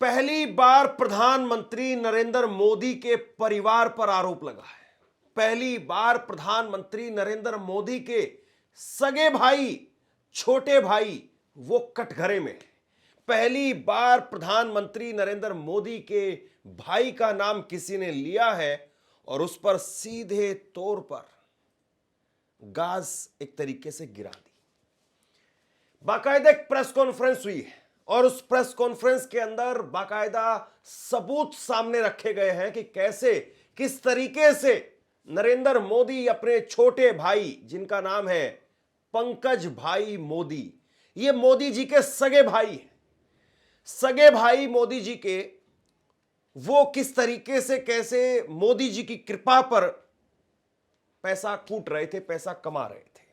पहली बार प्रधानमंत्री नरेंद्र मोदी के परिवार पर आरोप लगा है। पहली बार प्रधानमंत्री नरेंद्र मोदी के सगे भाई, छोटे भाई वो कटघरे में है। पहली बार प्रधानमंत्री नरेंद्र मोदी के भाई का नाम किसी ने लिया है और उस पर सीधे तौर पर गाज एक तरीके से गिरा दी। बाकायदा एक प्रेस कॉन्फ्रेंस हुई है और उस प्रेस कॉन्फ्रेंस के अंदर बाकायदा सबूत सामने रखे गए हैं कि कैसे, किस तरीके से नरेंद्र मोदी अपने छोटे भाई, जिनका नाम है पंकज भाई मोदी, ये मोदी जी के सगे भाई हैं। सगे भाई मोदी जी के वो किस तरीके से, कैसे मोदी जी की कृपा पर पैसा कूट रहे थे, पैसा कमा रहे थे।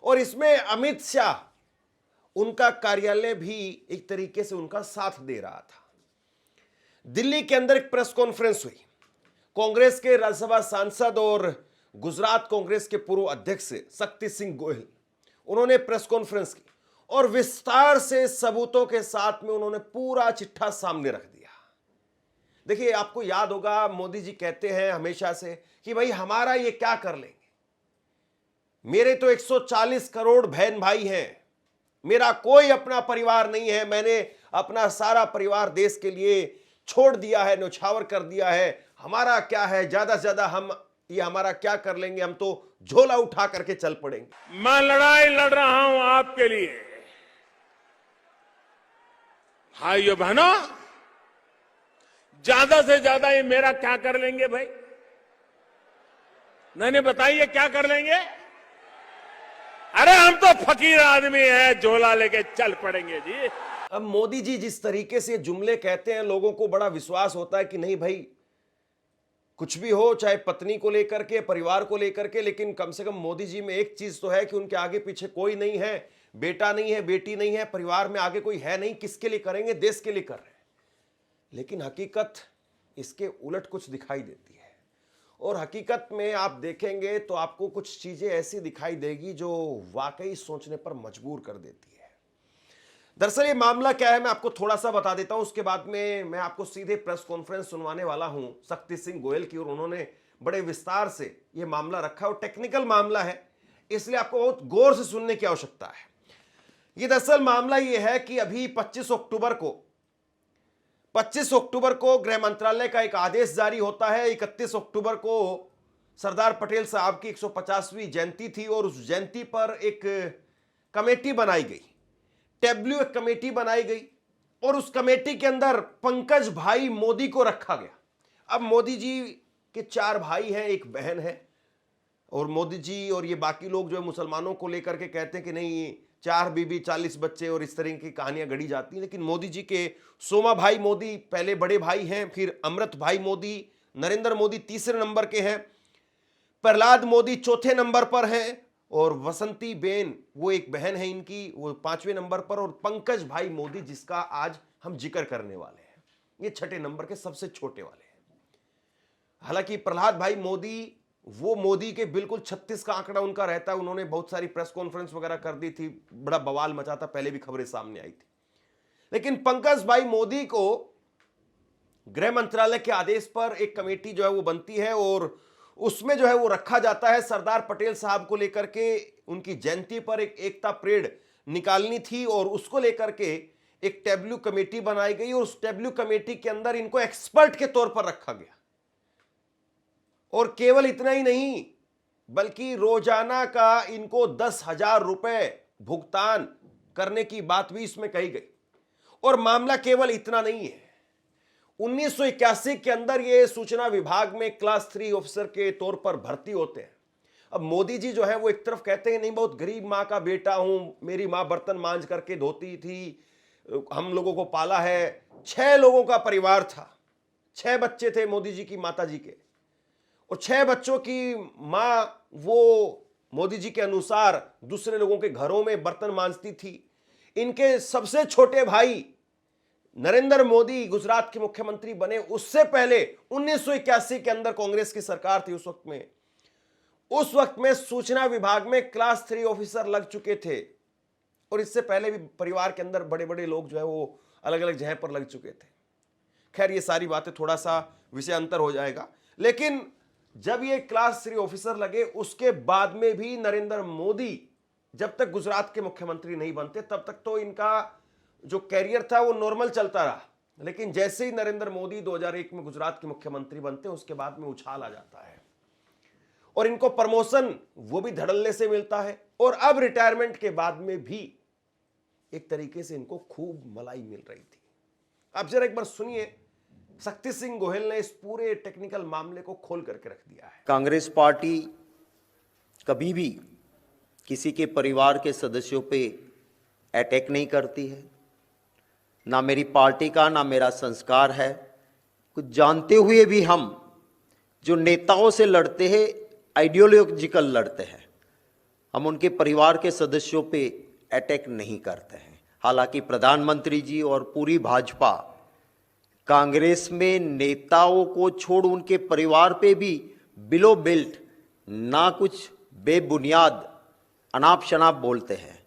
और इसमें अमित शाह, उनका कार्यालय भी एक तरीके से उनका साथ दे रहा था। दिल्ली के अंदर एक प्रेस कॉन्फ्रेंस हुई। कांग्रेस के राज्यसभा सांसद और गुजरात कांग्रेस के पूर्व अध्यक्ष शक्ति सिंह गोहिल, उन्होंने प्रेस कॉन्फ्रेंस की और विस्तार से सबूतों के साथ में उन्होंने पूरा चिट्ठा सामने रख दिया। देखिए, आपको याद होगा मोदी जी कहते हैं हमेशा से कि भाई हमारा ये क्या कर लेंगे, मेरे तो 140 करोड़ बहन भाई हैं, मेरा कोई अपना परिवार नहीं है, मैंने अपना सारा परिवार देश के लिए छोड़ दिया है, न्यौछावर कर दिया है, हमारा क्या है, ज्यादा से ज्यादा हम ये हमारा क्या कर लेंगे, हम तो झोला उठा करके चल पड़ेंगे। मैं लड़ाई लड़ रहा हूं आपके लिए। भाइयों बहनों, ज्यादा से ज्यादा ये मेरा क्या कर लेंगे भाई? नहीं बताइए क्या कर लेंगे? अरे हम तो फकीर आदमी हैं, झोला लेके चल पड़ेंगे जी। अब मोदी जी जिस तरीके से जुमले कहते हैं, लोगों को बड़ा विश्वास होता है कि नहीं भाई, कुछ भी हो, चाहे पत्नी को लेकर के, परिवार को लेकर के, लेकिन कम से कम मोदी जी में एक चीज तो है कि उनके आगे पीछे कोई नहीं है, बेटा नहीं है, बेटी नहीं है, परिवार में आगे कोई है नहीं, किसके लिए करेंगे, देश के लिए कर रहे हैं। लेकिन हकीकत इसके उलट कुछ दिखाई देती है और हकीकत में आप देखेंगे तो आपको कुछ चीजें ऐसी दिखाई देगी जो वाकई सोचने पर मजबूर कर देती है। दरअसल ये मामला क्या है, मैं आपको थोड़ा सा बता देता हूं, उसके बाद में मैं आपको सीधे प्रेस कॉन्फ्रेंस सुनवाने वाला हूं शक्ति सिंह गोयल की, और उन्होंने बड़े विस्तार से ये मामला रखा और टेक्निकल मामला है, इसलिए आपको बहुत गौर से सुनने की आवश्यकता है। ये दरअसल मामला ये है कि अभी 25 अक्टूबर को गृह मंत्रालय का एक आदेश जारी होता है। 31 अक्टूबर को सरदार पटेल साहब की 150वीं जयंती थी और उस जयंती पर एक कमेटी बनाई गई, टेब्ल्यू एक कमेटी बनाई गई और उस कमेटी के अंदर पंकज भाई मोदी को रखा गया। अब मोदी जी के 4 भाई हैं, एक बहन है, और मोदी जी और ये बाकी लोग जो है मुसलमानों को लेकर के कहते हैं कि नहीं 4 बीबी 40 बच्चे और इस तरह की कहानियां गढ़ी जाती हैं। लेकिन मोदी जी के सोमा भाई मोदी पहले बड़े भाई हैं, फिर अमृत भाई मोदी, नरेंद्र मोदी तीसरे नंबर के हैं, प्रहलाद मोदी चौथे नंबर पर हैं और वसंती बेन वो एक बहन है इनकी, वो 5वें नंबर पर, और पंकज भाई मोदी जिसका आज हम जिक्र करने वाले हैं, ये 6ठे नंबर के सबसे छोटे वाले हैं। हालांकि प्रहलाद भाई मोदी, वो मोदी के बिल्कुल 36 का आंकड़ा उनका रहता है। उन्होंने बहुत सारी प्रेस कॉन्फ्रेंस वगैरह कर दी थी, बड़ा बवाल मचा था, पहले भी खबरें सामने आई थी। लेकिन पंकज भाई मोदी को गृह मंत्रालय के आदेश पर एक कमेटी जो है वो बनती है और उसमें जो है वो रखा जाता है। सरदार पटेल साहब को लेकर के उनकी जयंती पर एक एकता परेड निकालनी थी और उसको लेकर के एक टेब्ल्यू कमेटी बनाई गई और उस टेब्ल्यू कमेटी के अंदर इनको एक्सपर्ट के तौर पर रखा गया। और केवल इतना ही नहीं, बल्कि रोजाना का इनको 10,000 रुपए भुगतान करने की बात भी इसमें कही गई। और मामला केवल इतना नहीं है, 1981 के अंदर ये सूचना विभाग में क्लास 3 ऑफिसर के तौर पर भर्ती होते हैं। अब मोदी जी जो है वो एक तरफ कहते हैं नहीं बहुत गरीब माँ का बेटा हूं, मेरी माँ बर्तन मांझ करके धोती थी, हम लोगों को पाला है, 6 लोगों का परिवार था, 6 बच्चे थे मोदी जी की माता जी के, और 6 बच्चों की मां वो मोदी जी के अनुसार दूसरे लोगों के घरों में बर्तन मांजती थी। इनके सबसे छोटे भाई नरेंद्र मोदी गुजरात के मुख्यमंत्री बने, उससे पहले 1981 के अंदर कांग्रेस की सरकार थी उस वक्त में सूचना विभाग में क्लास 3 ऑफिसर लग चुके थे और इससे पहले भी परिवार के अंदर बड़े बड़े लोग जो है वो अलग अलग जगह पर लग चुके थे। खैर ये सारी बातें थोड़ा सा विषय अंतर हो जाएगा, लेकिन जब ये क्लास 3 ऑफिसर लगे उसके बाद में भी नरेंद्र मोदी जब तक गुजरात के मुख्यमंत्री नहीं बनते तब तक तो इनका जो कैरियर था वो नॉर्मल चलता रहा। लेकिन जैसे ही नरेंद्र मोदी 2001 में गुजरात के मुख्यमंत्री बनते हैं उसके बाद में उछाल आ जाता है और इनको प्रमोशन वो भी धड़ल्ले से मिलता है और अब रिटायरमेंट के बाद में भी एक तरीके से इनको खूब मलाई मिल रही थी। अब जरा एक बार सुनिए, शक्ति सिंह गोहिल ने इस पूरे टेक्निकल मामले को खोल करके रख दिया है। कांग्रेस पार्टी कभी भी किसी के परिवार के सदस्यों पे अटैक नहीं करती है, ना मेरी पार्टी का ना मेरा संस्कार है। कुछ जानते हुए भी हम जो नेताओं से लड़ते हैं आइडियोलॉजिकल लड़ते हैं, हम उनके परिवार के सदस्यों पे अटैक नहीं करते हैं। हालांकि प्रधानमंत्री जी और पूरी भाजपा कांग्रेस में नेताओं को छोड़ उनके परिवार पे भी बिलो बेल्ट ना कुछ बेबुनियाद अनाप शनाप बोलते हैं।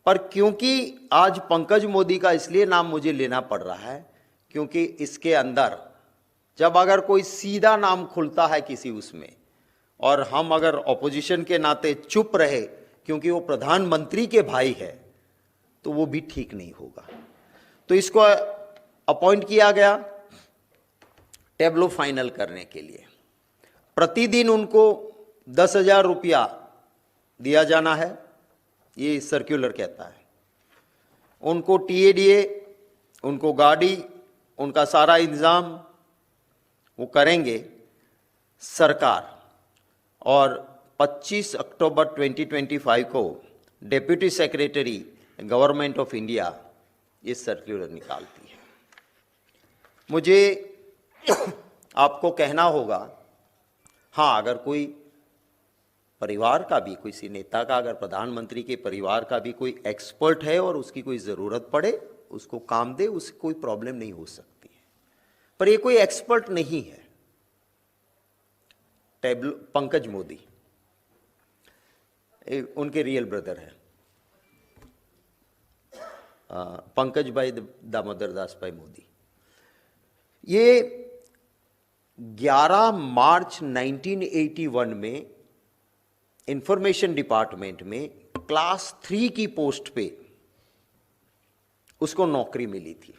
पर क्योंकि आज पंकज मोदी का इसलिए नाम मुझे लेना पड़ रहा है क्योंकि इसके अंदर जब अगर कोई सीधा नाम खुलता है किसी उसमें और हम अगर ऑपोजिशन के नाते चुप रहे क्योंकि वो प्रधानमंत्री के भाई है तो वो भी ठीक नहीं होगा। तो इसको अपॉइंट किया गया टेब्लो फाइनल करने के लिए। प्रतिदिन उनको 10,000 रुपया दिया जाना है, ये सर्कुलर कहता है। उनको टीएडीए, उनको गाड़ी, उनका सारा इंतजाम वो करेंगे सरकार। और 25 अक्टूबर 2025 को deputy secretary government of India ये सर्कुलर निकालती है। मुझे आपको कहना होगा, हाँ, अगर कोई परिवार का भी, किसी नेता का, अगर प्रधानमंत्री के परिवार का भी कोई एक्सपर्ट है और उसकी कोई ज़रूरत पड़े उसको काम दे, उससे कोई प्रॉब्लम नहीं हो सकती है। पर ये कोई एक्सपर्ट नहीं है। पंकज मोदी उनके रियल ब्रदर है, पंकज भाई दामोदर दास भाई मोदी। ये 11 मार्च 1981 में इंफॉर्मेशन डिपार्टमेंट में क्लास 3 की पोस्ट पे उसको नौकरी मिली थी।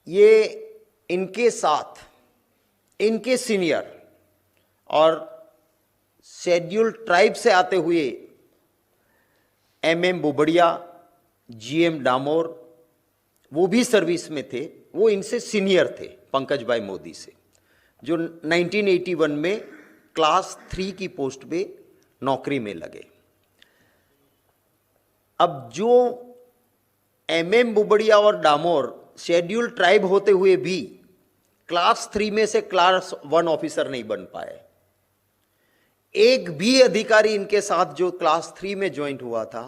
ये इनके साथ इनके सीनियर और शेड्यूल्ड ट्राइब से आते हुए एमएम बुबड़िया, जीएम डामोर, वो भी सर्विस में थे। वो इनसे सीनियर थे पंकज भाई मोदी से, जो 1981 में क्लास 3 की पोस्ट पे नौकरी में लगे। अब जो एमएम बुबड़िया और डामोर शेड्यूल्ड ट्राइब होते हुए भी क्लास 3 में से क्लास 1 ऑफिसर नहीं बन पाए। एक भी अधिकारी इनके साथ जो क्लास 3 में ज्वाइन हुआ था,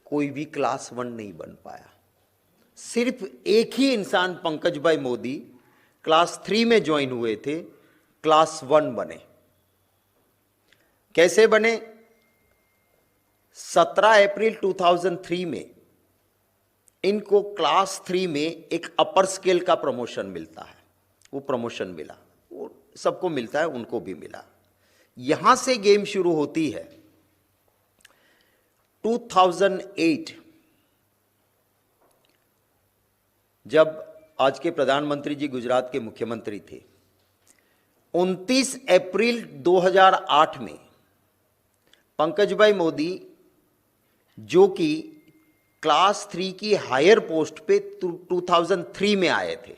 कोई भी क्लास 1 नहीं बन पाया। सिर्फ एक ही इंसान पंकज भाई मोदी क्लास 3 में ज्वाइन हुए थे, क्लास 1 बने। कैसे बने? 17 अप्रैल 2003 में इनको क्लास 3 में एक अपर स्केल का प्रमोशन मिलता है। वो प्रमोशन मिला, वो सबको मिलता है, उनको भी मिला। यहां से गेम शुरू होती है। 2008 जब आज के प्रधानमंत्री जी गुजरात के मुख्यमंत्री थे, 29 अप्रैल 2008 में पंकज भाई मोदी, जो कि क्लास 3 की हायर पोस्ट पे 2003 में आए थे,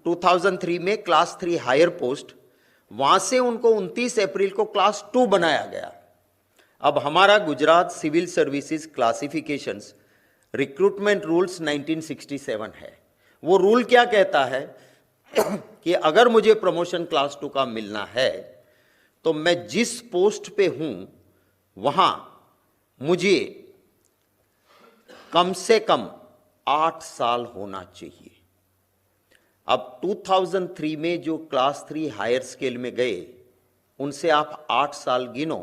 2003 में क्लास 3 हायर पोस्ट, वहां से उनको 29 अप्रैल को क्लास 2 बनाया गया। अब हमारा Gujarat civil services classifications recruitment rules 1967 है। वो रूल क्या कहता है कि अगर मुझे प्रमोशन क्लास 2 का मिलना है तो मैं जिस पोस्ट पे हूं वहां मुझे कम से कम 8 साल होना चाहिए। अब 2003 में जो क्लास 3 हायर स्केल में गए, उनसे आप 8 साल गिनो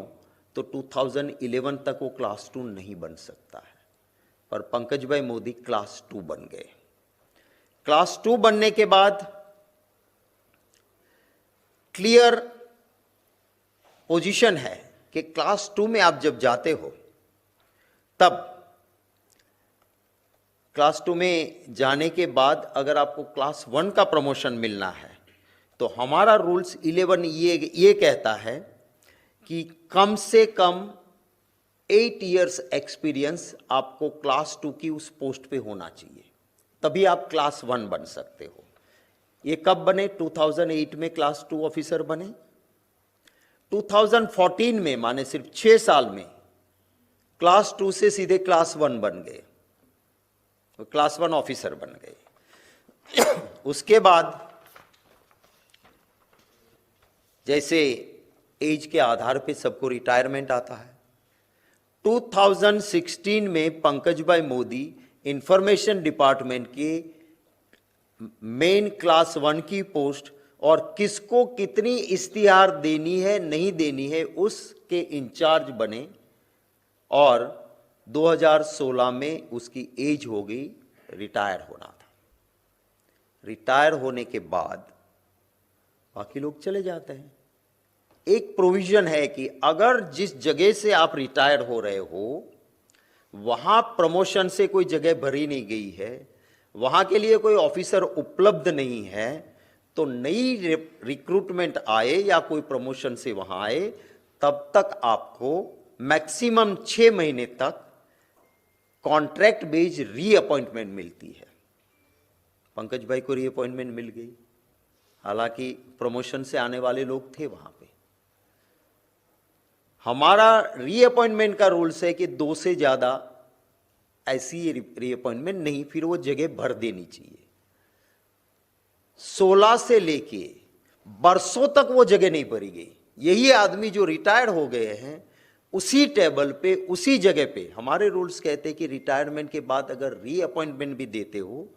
तो 2011 तक वो क्लास 2 नहीं बन सकता है। पर पंकज भाई मोदी क्लास 2 बन गए। क्लास 2 बनने के बाद क्लियर पोजीशन है कि क्लास 2 में आप जब जाते हो तब क्लास 2 में जाने के बाद अगर आपको क्लास 1 का प्रमोशन मिलना है तो हमारा रूल्स 11 ये कहता है कि कम से कम 8 इयर्स एक्सपीरियंस आपको क्लास 2 की उस पोस्ट पे होना चाहिए, तभी आप क्लास 1 बन सकते हो। ये कब बने? 2008 में क्लास 2 ऑफिसर बने। 2014 में, माने सिर्फ 6 साल में, क्लास 2 से सीधे क्लास 1 बन गए, तो क्लास 1 ऑफिसर बन गए। उसके बाद जैसे एज के आधार पे सबको रिटायरमेंट आता है। 2016 में पंकज भाई मोदी इंफॉर्मेशन डिपार्टमेंट के मेन क्लास 1 की पोस्ट और किसको कितनी इश्तिहार देनी है नहीं देनी है उसके इंचार्ज बने और 2016 में उसकी एज हो गई, रिटायर होना था। रिटायर होने के बाद बाकी लोग चले जाते हैं। एक प्रोविजन है कि अगर जिस जगह से आप रिटायर हो रहे हो वहां प्रमोशन से कोई जगह भरी नहीं गई है, वहां के लिए कोई ऑफिसर उपलब्ध नहीं है, तो नई रिक्रूटमेंट आए या कोई प्रमोशन से वहां आए, तब तक आपको मैक्सिमम 6 महीने तक कॉन्ट्रैक्ट बेस्ड रीअपॉइंटमेंट मिलती है। पंकज भाई को रीअपॉइंटमेंट मिल गई, हालांकि प्रमोशन से आने वाले लोग थे वहां पे। हमारा रीअपॉइंटमेंट का रूल्स है कि 2 से ज्यादा ऐसी रीअपॉइंटमेंट नहीं, फिर वो जगह भर देनी चाहिए। 16 से लेके बरसों तक वो जगह नहीं भरी गई। यही आदमी जो रिटायर हो गए हैं उसी टेबल पे, उसी जगह पे, हमारे रूल्स कहते हैं कि रिटायरमेंट के बाद अगर रीअपॉइंटमेंट भी देते हो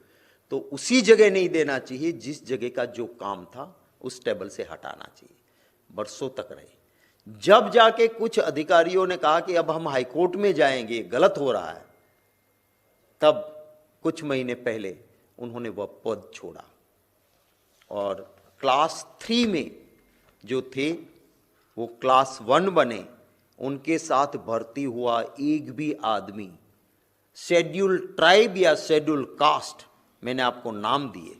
तो उसी जगह नहीं देना चाहिए जिस जगह का जो काम था उस टेबल से हटाना चाहिए। बरसों तक रहे। जब जाके कुछ अधिकारियों ने कहा कि अब हम हाईकोर्ट में जाएंगे, गलत हो रहा है, तब कुछ महीने पहले उन्होंने वह पद छोड़ा और क्लास 3 में जो थे वो क्लास 1 बने। उनके साथ भर्ती हुआ एक भी आदमी शेड्यूल ट्राइब या शेड्यूल कास्ट, मैंने आपको नाम दिए,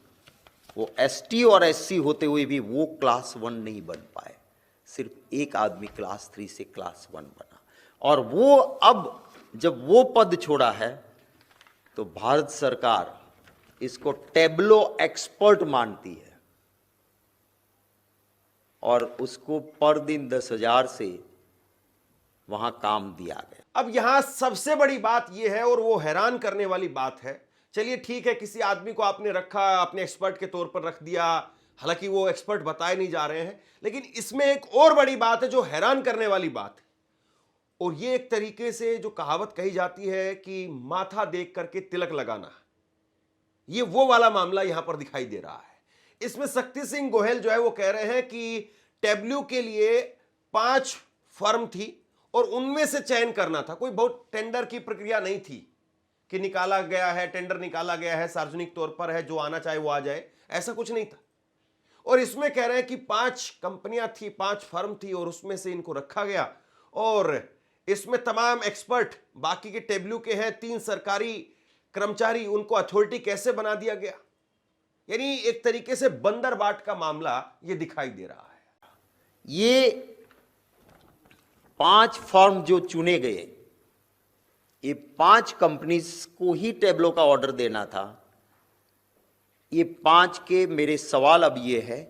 वो एसटी और एससी होते हुए भी वो क्लास 1 नहीं बन पाए। सिर्फ एक आदमी क्लास 3 से क्लास 1 बना। और वो अब जब वो पद छोड़ा है तो भारत सरकार इसको टेब्लो एक्सपर्ट मानती है और उसको पर दिन 10,000 से वहां काम दिया गया। अब यहां सबसे बड़ी बात यह है और वो हैरान करने वाली बात है, चलिए ठीक है, किसी आदमी को आपने रखा, आपने एक्सपर्ट के तौर पर रख दिया, हालांकि वो एक्सपर्ट बताए नहीं जा रहे हैं, लेकिन इसमें एक और बड़ी बात है जो हैरान करने वाली बात है। और ये एक तरीके से जो कहावत कही जाती है कि माथा देख करके तिलक लगाना, ये वो वाला मामला यहां पर दिखाई दे रहा है। इसमें शक्ति सिंह गोहेल जो है वो कह रहे हैं कि टेब्ल्यू के लिए 5 फर्म थी और उनमें से चयन करना था। कोई बहुत टेंडर की प्रक्रिया नहीं थी कि निकाला गया है, टेंडर निकाला गया है, सार्वजनिक तौर पर है, जो आना चाहे वो आ जाए, ऐसा कुछ नहीं था। और इसमें कह रहे हैं कि 5 कंपनियां थी, 5 फर्म थी और उसमें से इनको रखा गया और इसमें तमाम एक्सपर्ट बाकी के टेब्ल्यू के हैं, 3 सरकारी कर्मचारी, उनको अथॉरिटी कैसे बना दिया गया। यानी एक तरीके से बंदर बाट का मामला ये दिखाई दे रहा है। ये 5 फर्म जो चुने गए, ये 5 कंपनीज को ही टेब्लो का ऑर्डर देना था। ये 5 के मेरे सवाल अब ये है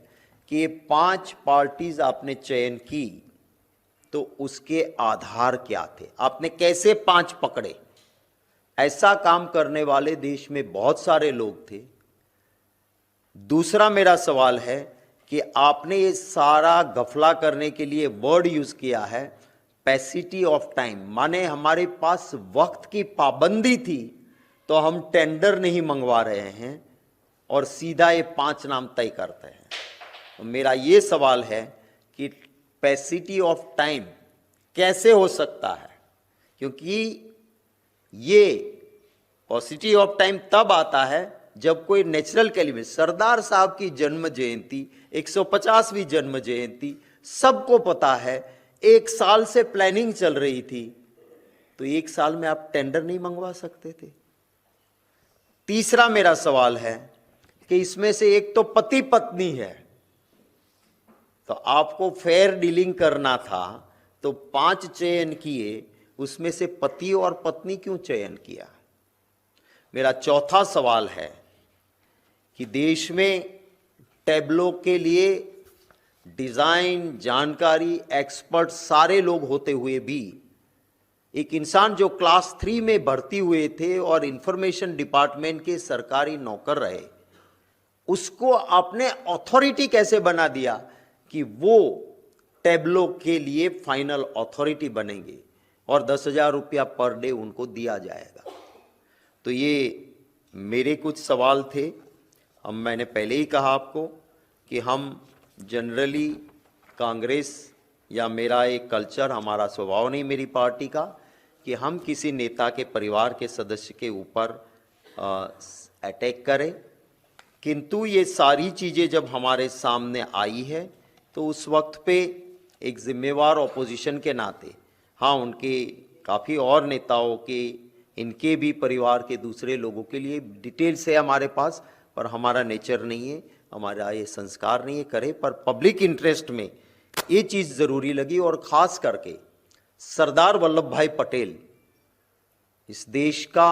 कि ये 5 पार्टीज आपने चयन की तो उसके आधार क्या थे, आपने कैसे 5 पकड़े। ऐसा काम करने वाले देश में बहुत सारे लोग थे। दूसरा मेरा सवाल है कि आपने ये सारा गफला करने के लिए वर्ड यूज किया है पैसिटी ऑफ टाइम, माने हमारे पास वक्त की पाबंदी थी तो हम टेंडर नहीं मंगवा रहे हैं और सीधा ये 5 नाम तय करते हैं। तो मेरा ये सवाल है कि पैसिटी ऑफ टाइम कैसे हो सकता है, क्योंकि ये पॉसिटी ऑफ टाइम तब आता है जब कोई नेचुरल कैलिब्रेशन, सरदार साहब की जन्म जयंती, 150वीं जन्म जयंती, सबको पता है, 1 साल से प्लानिंग चल रही थी, तो 1 साल में आप टेंडर नहीं मंगवा सकते थे? तीसरा मेरा सवाल है कि इसमें से एक तो पति पत्नी है, तो आपको फेयर डीलिंग करना था, तो 5 चयन किए, उसमें से पति और पत्नी क्यों चयन किया? मेरा चौथा सवाल है कि देश में टैबलो के लिए डिजाइन, जानकारी, एक्सपर्ट सारे लोग होते हुए भी एक इंसान जो क्लास 3 में भर्ती हुए थे और इंफॉर्मेशन डिपार्टमेंट के सरकारी नौकर रहे, उसको आपने अथॉरिटी कैसे बना दिया कि वो टैबलो के लिए फाइनल अथॉरिटी बनेंगे और 10,000 रुपया पर डे उनको दिया जाएगा? तो ये मेरे कुछ सवाल थे। अब मैंने पहले ही कहा आपको कि हम जनरली कांग्रेस या मेरा एक कल्चर, हमारा स्वभाव नहीं मेरी पार्टी का कि हम किसी नेता के परिवार के सदस्य के ऊपर अटैक करें, किंतु ये सारी चीज़ें जब हमारे सामने आई है तो उस वक्त पे एक जिम्मेवार ऑपोजिशन के नाते, हाँ, उनके काफ़ी और नेताओं के, इनके भी परिवार के दूसरे लोगों के लिए डिटेल्स है हमारे पास, पर हमारा नेचर नहीं है, हमारा ये संस्कार नहीं है करे, पर पब्लिक इंटरेस्ट में ये चीज़ ज़रूरी लगी। और ख़ास करके सरदार वल्लभ भाई पटेल इस देश का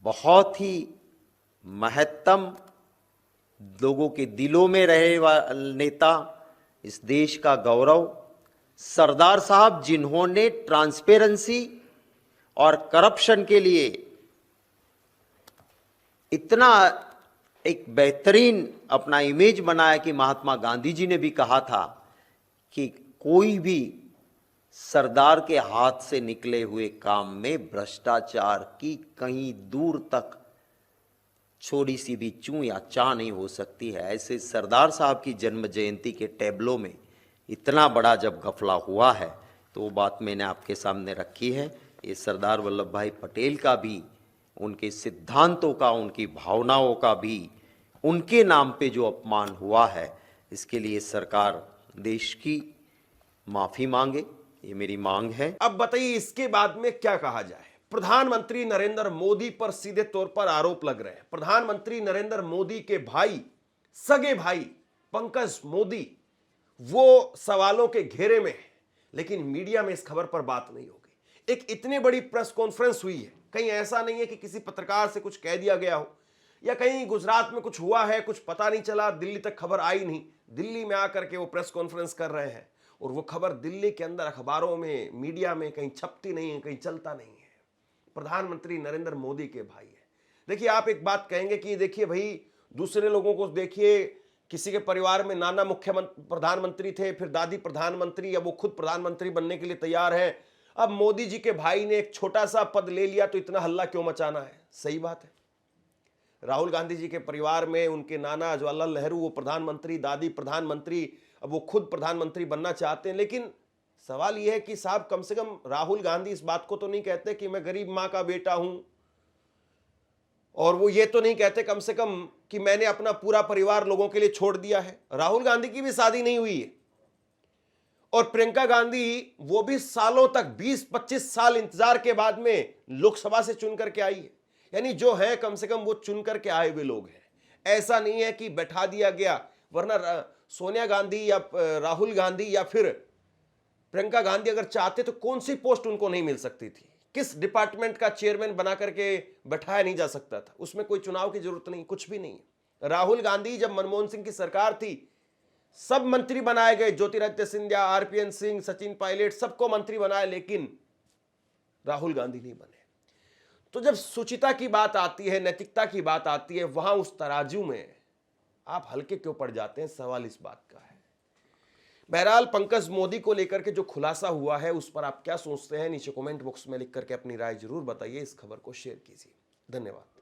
बहुत ही महत्तम, लोगों के दिलों में रहे वाला नेता, इस देश का गौरव, सरदार साहब जिन्होंने ट्रांसपेरेंसी और करप्शन के लिए इतना एक बेहतरीन अपना इमेज बनाया कि महात्मा गांधी जी ने भी कहा था कि कोई भी सरदार के हाथ से निकले हुए काम में भ्रष्टाचार की कहीं दूर तक छोटी सी भी चूं या चा नहीं हो सकती है। ऐसे सरदार साहब की जन्म जयंती के टैबलो में इतना बड़ा जब घपला हुआ है तो वो बात मैंने आपके सामने रखी है। ये सरदार वल्लभ भाई पटेल का भी, उनके सिद्धांतों का, उनकी भावनाओं का भी, उनके नाम पे जो अपमान हुआ है, इसके लिए सरकार देश की माफ़ी मांगे, ये मेरी मांग है। अब बताइए इसके बाद में क्या कहा जाए? प्रधानमंत्री नरेंद्र मोदी पर सीधे तौर पर आरोप लग रहे हैं। प्रधानमंत्री नरेंद्र मोदी के भाई, सगे भाई पंकज मोदी, वो सवालों के घेरे में है, लेकिन मीडिया में इस खबर पर बात नहीं होगी। एक इतनी बड़ी प्रेस कॉन्फ्रेंस हुई है, कहीं ऐसा नहीं है कि किसी पत्रकार से कुछ कह दिया गया हो या कहीं गुजरात में कुछ हुआ है, कुछ पता नहीं चला, दिल्ली तक खबर आई नहीं, दिल्ली में आकर के वो प्रेस कॉन्फ्रेंस कर रहे हैं और वो खबर दिल्ली के अंदर अखबारों में, मीडिया में कहीं छपती नहीं है, कहीं चलता नहीं है। प्रधानमंत्री नरेंद्र मोदी के भाई है। देखिए, आप एक बात कहेंगे कि देखिए भाई, दूसरे लोगों को देखिए, किसी के परिवार में नाना मुख्यमंत्री प्रधानमंत्री थे, फिर दादी प्रधानमंत्री, अब वो खुद प्रधानमंत्री बनने के लिए तैयार है। अब मोदी जी के भाई ने एक छोटा सा पद ले लिया तो इतना हल्ला क्यों मचाना है? सही बात है। राहुल गांधी जी के परिवार में उनके नाना जवाहरलाल नेहरू वो प्रधानमंत्री, दादी प्रधानमंत्री, अब वो खुद प्रधानमंत्री बनना चाहते हैं। लेकिन सवाल यह है कि साहब, कम से कम राहुल गांधी इस बात को तो नहीं कहते कि मैं गरीब मां का बेटा हूं, और वो ये तो नहीं कहते कम से कम कि मैंने अपना पूरा परिवार लोगों के लिए छोड़ दिया है। राहुल गांधी की भी शादी नहीं हुई है और प्रियंका गांधी वो भी सालों तक 20-25 साल इंतजार के बाद में लोकसभा से चुन करके आई है। यानी जो है कम से कम वो चुन करके आए हुए लोग हैं। ऐसा नहीं है कि बैठा दिया गया, वरना सोनिया गांधी या राहुल गांधी या फिर प्रियंका गांधी अगर चाहते तो कौन सी पोस्ट उनको नहीं मिल सकती थी? किस डिपार्टमेंट का चेयरमैन बना करके बैठाया नहीं जा सकता था? उसमें कोई चुनाव की जरूरत नहीं, कुछ भी नहीं है। राहुल गांधी जब मनमोहन सिंह की सरकार थी, सब मंत्री बनाए गए, ज्योतिरादित्य सिंधिया, आरपीएन सिंह, सचिन पायलट, सबको मंत्री बनाए, लेकिन राहुल गांधी नहीं बने। तो जब सुचिता की बात आती है, नैतिकता की बात आती है, वहां उस तराजू में आप हल्के क्यों पड़ जाते हैं? सवाल इस बात का है। बहरहाल, पंकज मोदी को लेकर के जो खुलासा हुआ है उस पर आप क्या सोचते हैं? नीचे कमेंट बॉक्स में लिख करके अपनी राय जरूर बताइए। इस खबर को शेयर कीजिए। धन्यवाद।